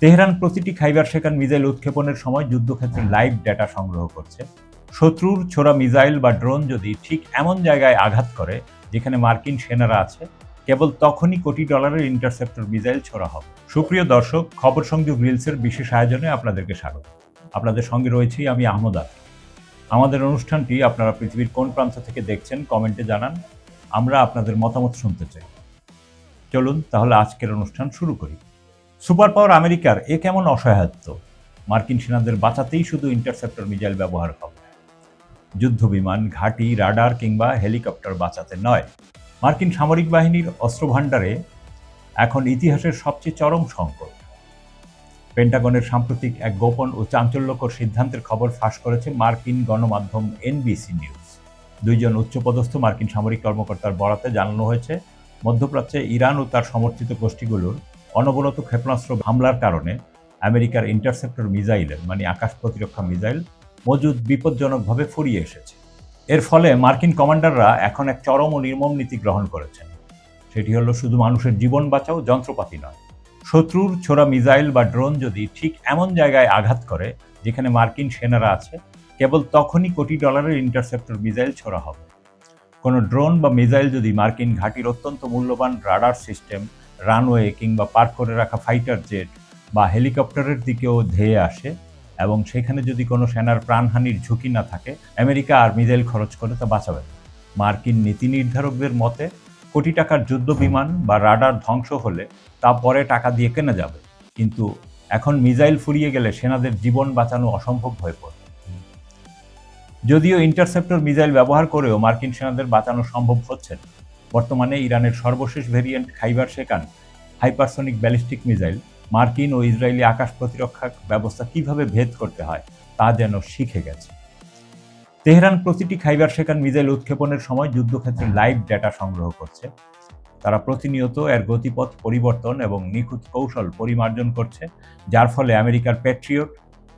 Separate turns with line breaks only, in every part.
Tehran প্রতিটি খাইবার শেখান missile উৎক্ষেপণের সময় যুদ্ধক্ষেত্রে লাইভ ডেটা সংগ্রহ করছে। শত্রুর ছোড়া মিসাইল বা ড্রোন যদি ঠিক এমন জায়গায় আঘাত করে যেখানে মার্কিন সেনারা আছে, কেবল তখনই কোটি ডলারের ইন্টারসেপ্টর মিসাইল ছোড়া হবে। সুপ্রিয় দর্শক, খবর সংযোগ রিলসের বিশেষ আয়োজনে আপনাদেরকে স্বাগত। আপনাদের সঙ্গে রয়েছি আমি আহমদ আফি। আমাদের অনুষ্ঠানটি আপনারা পৃথিবীর কোন প্রান্ত থেকে দেখছেন কমেন্টে জানান, আমরা আপনাদের মতামত শুনতে চাই। চলুন তাহলে আজকের অনুষ্ঠান শুরু করি। সুপার পাওয়ার আমেরিকার এ কেমন অসহায়ত্ব? মার্কিন সেনাদের বাঁচাতেই শুধু ইন্টারসেপ্টর মিসাইল ব্যবহার হবে, যুদ্ধ বিমান, ঘাঁটি, রাডার কিংবা হেলিকপ্টার বাঁচাতে নয়। মার্কিন সামরিক বাহিনীর অস্ত্রভাণ্ডারে এখন ইতিহাসের সবচেয়ে চরম সংকট। পেন্টাগনের সাম্প্রতিক এক গোপন ও চাঞ্চল্যকর সিদ্ধান্তের খবর ফাঁস করেছে মার্কিন গণমাধ্যম এনবিসি নিউজ। দুইজন উচ্চপদস্থ মার্কিন সামরিক কর্মকর্তার বরাতে জানানো হয়েছে, মধ্যপ্রাচ্যে ইরান ও তার সমর্থিত গোষ্ঠীগুলোর অনবরত ক্ষেপণাস্ত্র হামলার কারণে আমেরিকার ইন্টারসেপ্টর মিসাইলের আকাশ প্রতিরক্ষা মিসাইল মজুদ বিপজ্জনকভাবে ফুরিয়ে এসেছে। এর ফলে মার্কিন কমান্ডাররা এখন এক চরম ও নির্মম নীতি গ্রহণ করেছেন। সেটি হলো শুধু মানুষের জীবন বাঁচাও, যন্ত্রপাতি নয়। শত্রুর ছোড়া মিসাইল বা ড্রোন যদি ঠিক এমন জায়গায় আঘাত করে যেখানে মার্কিন সেনারা আছে, কেবল তখনই কোটি ডলারের ইন্টারসেপ্টর মিসাইল ছোড়া হবে। কোনো ড্রোন বা মিসাইল যদি মার্কিন ঘাঁটির অত্যন্ত মূল্যবান রাডার সিস্টেম, রানওয়ে কিংবা পার্ক করে রাখা ফাইটার জেট বা হেলিকপ্টারের দিকেও ধেয়ে আসে এবং সেখানে যদি কোনো সেনার প্রাণহানির ঝুঁকি না থাকে, আমেরিকা আর মিসাইল খরচ করে তা বাঁচাবে। মার্কিন নীতি নির্ধারকদের মতে, কোটি টাকার যুদ্ধ বিমান বা রাডার ধ্বংস হলে তা পরে টাকা দিয়ে কেনা যাবে, কিন্তু এখন মিসাইল ফুরিয়ে গেলে সেনাদের জীবন বাঁচানো অসম্ভব হয়ে পড়ে। যদিও ইন্টারসেপ্টর মিসাইল ব্যবহার করেও মার্কিন সেনাদের বাঁচানো সম্ভব হচ্ছে না। বর্তমানে ইরানের সর্বশেষ ভেরিয়েন্ট খাইবার শেখান হাইপারসনিক ব্যালিস্টিক মিসাইল মার্কিন ও ইসরায়েলি আকাশ প্রতিরক্ষা ব্যবস্থা কিভাবে ভেদ করতে হয় তা যেন শিখে গেছে। তেহরান প্রতিটি খাইবার শেখান মিসাইল উৎক্ষেপণের সময় যুদ্ধক্ষেত্রে লাইভ ডেটা সংগ্রহ করছে। তারা প্রতিনিয়ত এর গতিপথ পরিবর্তন এবং নিখুঁত কৌশল পরিমার্জন করছে, যার ফলে আমেরিকার প্যাট্রিয়ট,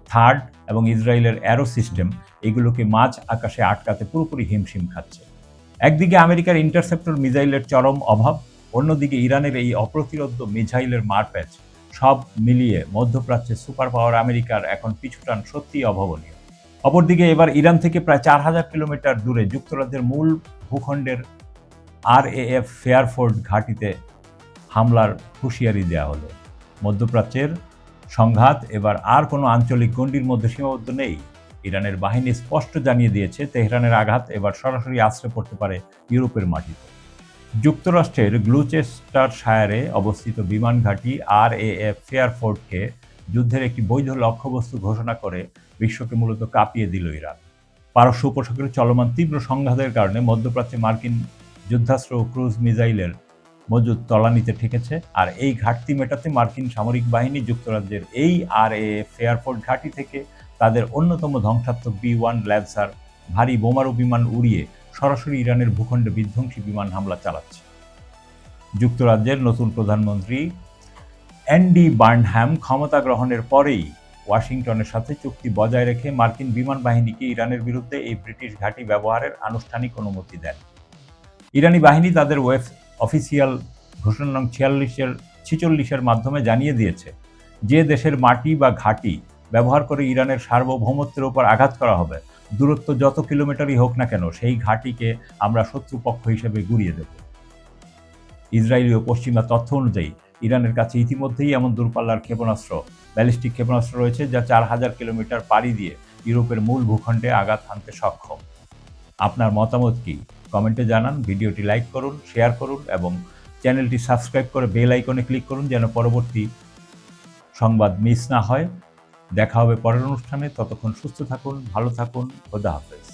থার্ড এবং ইসরায়েলের অ্যারো সিস্টেম এগুলোকে মাঝ আকাশে আটকাতে পুরোপুরি হিমশিম খাচ্ছে। একদিকে আমেরিকার ইন্টারসেপ্টর মিসাইলের চরম অভাব, অন্যদিকে ইরানের এই অপ্রতিরোধ্য মিসাইলের মারপ্যাচ, সব মিলিয়ে মধ্যপ্রাচ্যে সুপার পাওয়ার আমেরিকার এখন পিছুটান সত্যিই অভাবনীয়। অপরদিকে এবার ইরান থেকে প্রায় 4000 কিলোমিটার দূরে যুক্তরাজ্যের মূল ভূখণ্ডের RAF ফেয়ারফোর্ড ঘাঁটিতে হামলার হুঁশিয়ারি দেওয়া হলো। মধ্যপ্রাচ্যের সংঘাত এবার আর কোনো আঞ্চলিক গণ্ডির মধ্যে সীমাবদ্ধ নেই। ইরানের বাহিনী স্পষ্ট জানিয়ে দিয়েছে, তেহরানের আঘাত এবার সরাসরি আছড়ে পড়তে পারে ইউরোপের মাটিতে। যুক্তরাষ্ট্রের গ্লুচেস্টারশায়ারে অবস্থিত বিমান ঘাঁটি RAF ফেয়ারফোর্ডকে যুদ্ধের একটি বৈধ লক্ষ্যবস্তু ঘোষণা করে বিশ্বকে মূলত কাঁপিয়ে দিল ইরান। পারস্য উপসাগরে চলমান তীব্র সংঘাতের কারণে মধ্যপ্রাচ্যে মার্কিন যুদ্ধাস্ত্র ও ক্রুজ মিসাইলের মজুদ তলানিতে ঠেকেছে, আর এই ঘাটতি মেটাতে মার্কিন সামরিক বাহিনী যুক্তরাজ্যের এই RAF ফেয়ারফোর্ড ঘাঁটি থেকে তাদের অন্যতম ধ্বংসাত্মক B-1 ল্যান্সার ভারী বোমারু বিমান উড়িয়ে সরাসরি ইরানের ভূখণ্ডে বিধ্বংসী বিমান হামলা চালাচ্ছে। যুক্তরাজ্যের নতুন প্রধানমন্ত্রী অ্যান্ডি বার্নহ্যাম ক্ষমতা গ্রহণের পরেই ওয়াশিংটনের সাথে চুক্তি বজায় রেখে মার্কিন বিমান বাহিনীকে ইরানের বিরুদ্ধে এই ব্রিটিশ ঘাঁটি ব্যবহারের আনুষ্ঠানিক অনুমতি দেন। ইরানি বাহিনী তাদের অফিসিয়াল ঘোষণা নং 46-এর মাধ্যমে জানিয়ে দিয়েছে, যে দেশের মাটি বা ঘাঁটি ব্যবহার করে ইরানের সার্বভৌমত্বের উপর আঘাত করা হবে, দূরত্ব যত কিলোমিটারই হোক না কেন, সেই ঘাঁটিকে আমরা শত্রুপক্ষ হিসেবে গুড়িয়ে দেব। ইসরায়েলি ও পশ্চিমা তথ্য অনুযায়ী ইরানের কাছে ইতিমধ্যেই এমন দূরপাল্লার ক্ষেপণাস্ত্র, ব্যালিস্টিক ক্ষেপণাস্ত্র রয়েছে যা 4000 কিলোমিটার পাড়ি দিয়ে ইউরোপের মূল ভূখণ্ডে আঘাত হানতে সক্ষম। আপনার মতামত কি? কমেন্টে জানান। ভিডিওটি লাইক করুন, শেয়ার করুন এবং চ্যানেলটি সাবস্ক্রাইব করে বেল আইকনে ক্লিক করুন যেন পরবর্তী সংবাদ মিস না হয়। দেখা হবে পরের অনুষ্ঠানে। ততক্ষণ সুস্থ থাকুন, ভালো থাকুন। খোদা হাফেজ।